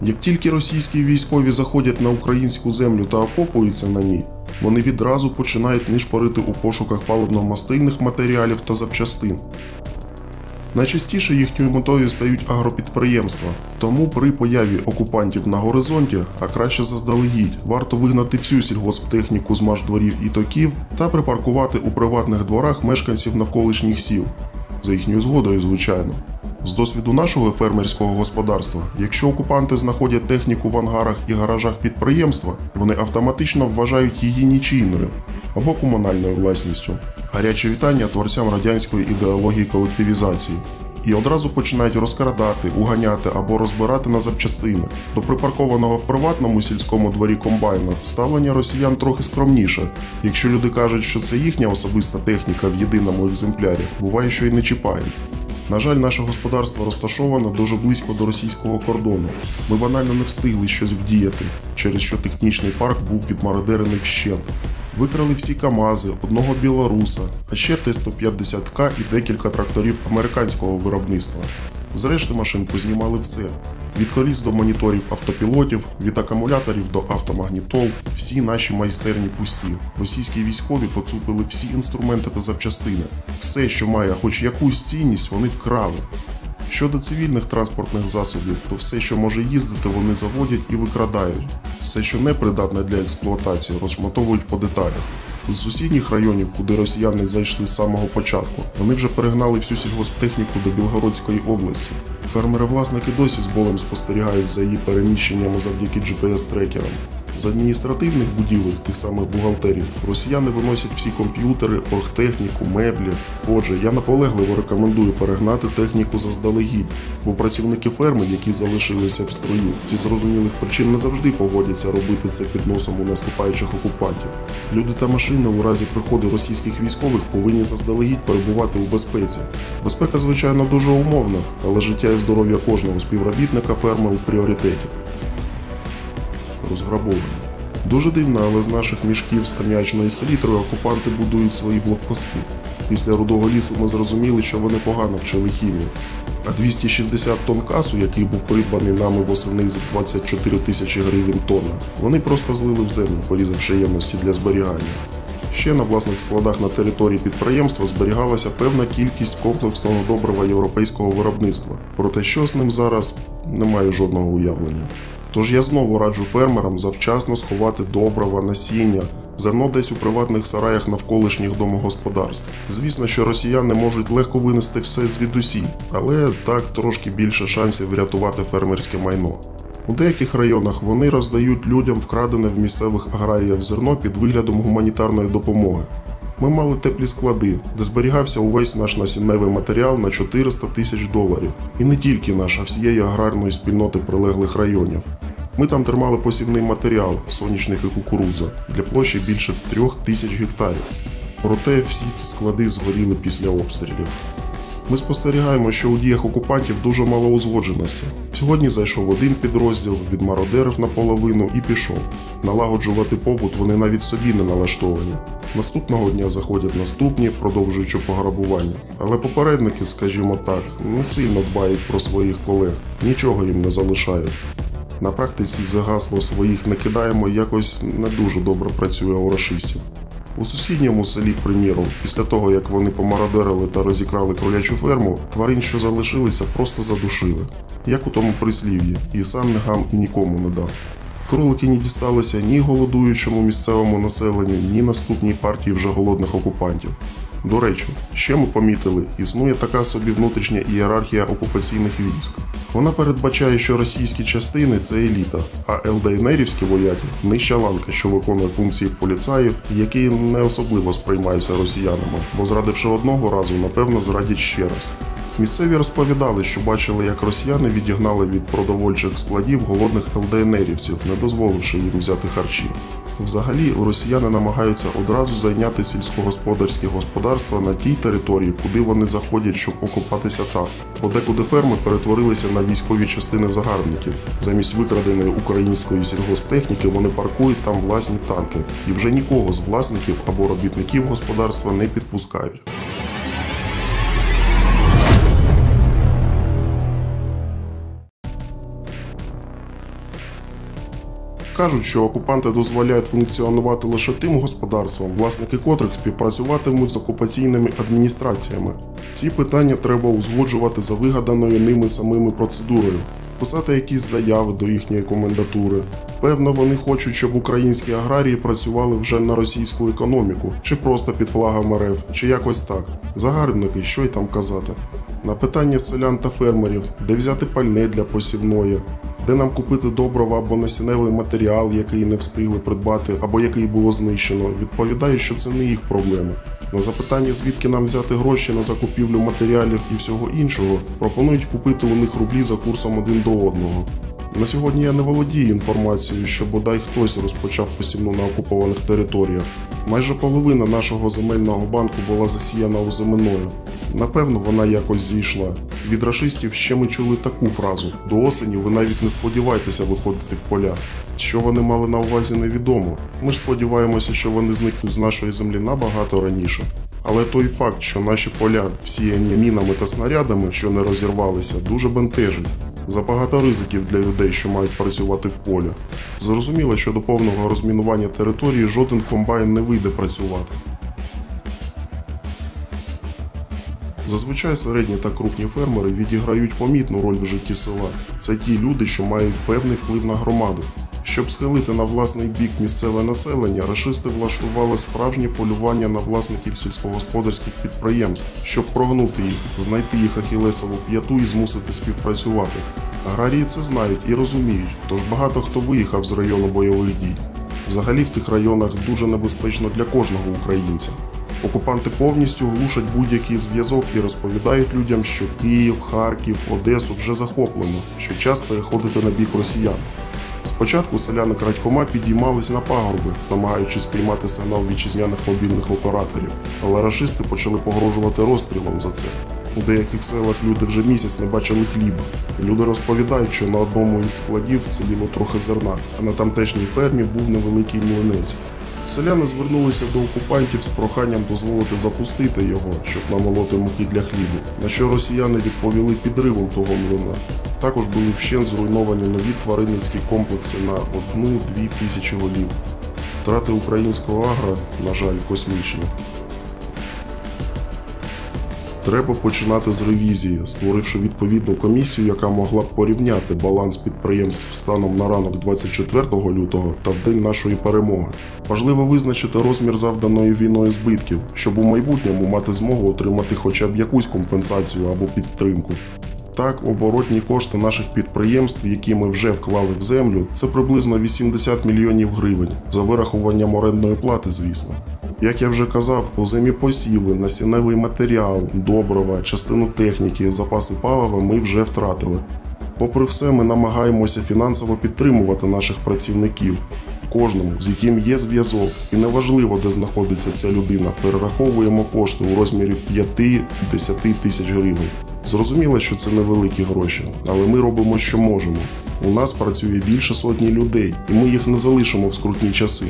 Як тільки російські військові заходять на українську землю та окопуються на ній, вони відразу починають нишпорити у пошуках паливно-мастильних матеріалів та запчастин. Найчастіше їхньою метою стають агропідприємства, тому при появі окупантів на горизонті, а краще заздалегідь, варто вигнати всю сільгосптехніку з марш-дворів і токів та припаркувати у приватних дворах мешканців навколишніх сіл. За їхньою згодою, звичайно. З досвіду нашого фермерського господарства, якщо окупанти знаходять техніку в ангарах і гаражах підприємства, вони автоматично вважають її нічийною або комунальною власністю. Гаряче вітання творцям радянської ідеології колективізації. І одразу починають розкрадати, уганяти або розбирати на запчастини. До припаркованого в приватному сільському дворі комбайна ставлення росіян трохи скромніше. Якщо люди кажуть, що це їхня особиста техніка в єдиному екземплярі, буває, що й не чіпають. На жаль, наше господарство розташовано дуже близько до російського кордону. Ми банально не встигли щось вдіяти, через що технічний парк був відмародерений вщент. Викрали всі КАМАЗи, одного білоруса, а ще Т-150К і декілька тракторів американського виробництва. Зрешти машин познімали все. Від коліс до моніторів автопілотів, від акумуляторів до автомагнітол, всі наші майстерні пусті. Російські військові поцупили всі інструменти та запчастини. Все, що має хоч якусь цінність, вони вкрали. Щодо цивільних транспортних засобів, то все, що може їздити, вони заводять і викрадають. Все, що не придатне для експлуатації, розшматовують по деталях. З сусідніх районів, куди росіяни зайшли з самого початку, вони вже перегнали всю сільгосптехніку до Білгородської області. Фермери-власники досі з болем спостерігають за її переміщеннями завдяки GPS-трекерам. З адміністративних будівель, тих самих бухгалтерів, росіяни виносять всі комп'ютери, оргтехніку, меблі. Отже, я наполегливо рекомендую перегнати техніку заздалегідь, бо працівники ферми, які залишилися в строю, зі зрозумілих причин не завжди погодяться робити це під носом у наступаючих окупантів. Люди та машини у разі приходу російських військових повинні заздалегідь перебувати у безпеці. Безпека, звичайно, дуже умовна, але життя і здоров'я кожного співробітника ферми у пріоритеті. Розграбовані. Дуже дивно, але з наших мішків з аміачною селітрою окупанти будують свої блокпости. Після Рудого лісу ми зрозуміли, що вони погано вчили хімію. А 260 тонн касу, який був придбаний нами восени за 24 тисячі гривень тонна, вони просто злили в землю, порізавши ємності для зберігання. Ще на власних складах на території підприємства зберігалася певна кількість комплексного добрива європейського виробництва. Проте що з ним зараз, не маю жодного уявлення. Тож я знову раджу фермерам завчасно сховати добрива, насіння, зерно десь у приватних сараях навколишніх домогосподарств. Звісно, що росіяни можуть легко винести все звідусіль, але так трошки більше шансів врятувати фермерське майно. У деяких районах вони роздають людям вкрадене в місцевих аграріїв зерно під виглядом гуманітарної допомоги. Ми мали теплі склади, де зберігався увесь наш насінневий матеріал на 400 тисяч доларів. І не тільки наш, а всієї аграрної спільноти прилеглих районів. Ми там тримали посівний матеріал, соняшник і кукурудза, для площі більше 3000 гектарів. Проте всі ці склади згоріли після обстрілів. Ми спостерігаємо, що у діях окупантів дуже мало узгодженості. Сьогодні зайшов один підрозділ, відмародерив наполовину і пішов. Налагоджувати побут вони навіть собі не налаштовані. Наступного дня заходять наступні, продовжуючи пограбування. Але попередники, скажімо так, не сильно дбають про своїх колег, нічого їм не залишають. На практиці за гасло «своїх не кидаємо» якось не дуже добре працює у рашистів. У сусідньому селі, приміром, після того, як вони помародерили та розікрали кролячу ферму, тварин, що залишилися, просто задушили. Як у тому прислів'ї «і сам не гам і нікому не дам». Кролики не дісталися ні голодуючому місцевому населенню, ні наступній партії вже голодних окупантів. До речі, ще ми помітили, існує така собі внутрішня ієрархія окупаційних військ. Вона передбачає, що російські частини – це еліта, а ЛДНРівські вояки – нижча ланка, що виконує функції поліцаїв, які не особливо сприймаються росіянами, бо зрадивши одного разу, напевно зрадять ще раз. Місцеві розповідали, що бачили, як росіяни відігнали від продовольчих складів голодних ЛДНРівців, не дозволивши їм взяти харчі. Взагалі, росіяни намагаються одразу зайняти сільськогосподарські господарства на тій території, куди вони заходять, щоб окопатися там. Подекуди ферми перетворилися на військові частини загарбників. Замість викраденої української сільгосптехніки вони паркують там власні танки. І вже нікого з власників або робітників господарства не підпускають. кажуть, що окупанти дозволяють функціонувати лише тим господарствам, власники котрих співпрацюватимуть з окупаційними адміністраціями. Ці питання треба узгоджувати за вигаданою ними самими процедурою, писати якісь заяви до їхньої комендатури. Певно, вони хочуть, щоб українські аграрії працювали вже на російську економіку, чи просто під флагом РФ, чи якось так. Загарбники, що й там казати. На питання селян та фермерів, де взяти пальне для посівної, де нам купити добрива або насінневий матеріал, який не встигли придбати або який було знищено, відповідають, що це не їх проблеми. На запитання, звідки нам взяти гроші на закупівлю матеріалів і всього іншого, пропонують купити у них рублі за курсом один до одного. На сьогодні я не володію інформацією, що бодай хтось розпочав посівну на окупованих територіях. Майже половина нашого земельного банку була засіяна озиминою. Напевно, вона якось зійшла. Від рашистів ще ми чули таку фразу: до осені ви навіть не сподівайтеся виходити в поля. Що вони мали на увазі, невідомо. Ми ж сподіваємося, що вони зникнуть з нашої землі набагато раніше. Але той факт, що наші поля всіяні мінами та снарядами, що не розірвалися, дуже бентежить. Забагато ризиків для людей, що мають працювати в полі. Зрозуміло, що до повного розмінування території жоден комбайн не вийде працювати. Зазвичай середні та крупні фермери відіграють помітну роль в житті села. Це ті люди, що мають певний вплив на громаду. Щоб схилити на власний бік місцеве населення, рашисти влаштували справжнє полювання на власників сільськогосподарських підприємств, щоб прогнути їх, знайти їх ахілесову п'яту і змусити співпрацювати. Аграрії це знають і розуміють, тож багато хто виїхав з району бойових дій. Взагалі в тих районах дуже небезпечно для кожного українця. Окупанти повністю глушать будь-який зв'язок і розповідають людям, що Київ, Харків, Одесу вже захоплено, що час переходити на бік росіян. Спочатку селяни крадькома підіймались на пагорби, намагаючись спіймати сигнал вітчизняних мобільних операторів, але рашисти почали погрожувати розстрілом за це. У деяких селах люди вже місяць не бачили хліба. Люди розповідають, що на одному із складів вціліло трохи зерна, а на тамтешній фермі був невеликий млинець. Селяни звернулися до окупантів з проханням дозволити запустити його, щоб намолоти муки для хлібу, на що росіяни відповіли підривом того млина. Також були вщент зруйновані нові тваринницькі комплекси на 1-2 тисячі голів. Втрати українського агро, на жаль, космічні. Треба починати з ревізії, створивши відповідну комісію, яка могла б порівняти баланс підприємств станом на ранок 24 лютого та в день нашої перемоги. Важливо визначити розмір завданої війною збитків, щоб у майбутньому мати змогу отримати хоча б якусь компенсацію або підтримку. Так, оборотні кошти наших підприємств, які ми вже вклали в землю, це приблизно 80 мільйонів гривень, за вирахуванням орендної плати, звісно. Як я вже казав, озимі посіви, насінневий матеріал, добрива, частину техніки, запаси палива ми вже втратили. Попри все, ми намагаємося фінансово підтримувати наших працівників. Кожному, з яким є зв'язок, і неважливо, де знаходиться ця людина, перераховуємо кошти у розмірі 5-10 тисяч гривень. Зрозуміло, що це невеликі гроші, але ми робимо, що можемо. У нас працює більше сотні людей, і ми їх не залишимо в скрутні часи.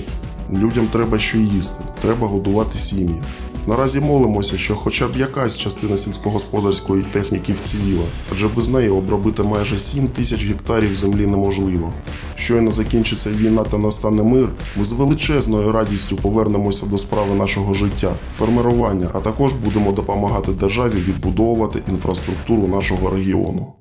Людям треба що їсти, треба годувати сім'ї. Наразі молимося, що хоча б якась частина сільськогосподарської техніки вціліла, адже без неї обробити майже 7 тисяч гектарів землі неможливо. Щойно закінчиться війна та настане мир, ми з величезною радістю повернемося до справи нашого життя, фермерування, а також будемо допомагати державі відбудовувати інфраструктуру нашого регіону.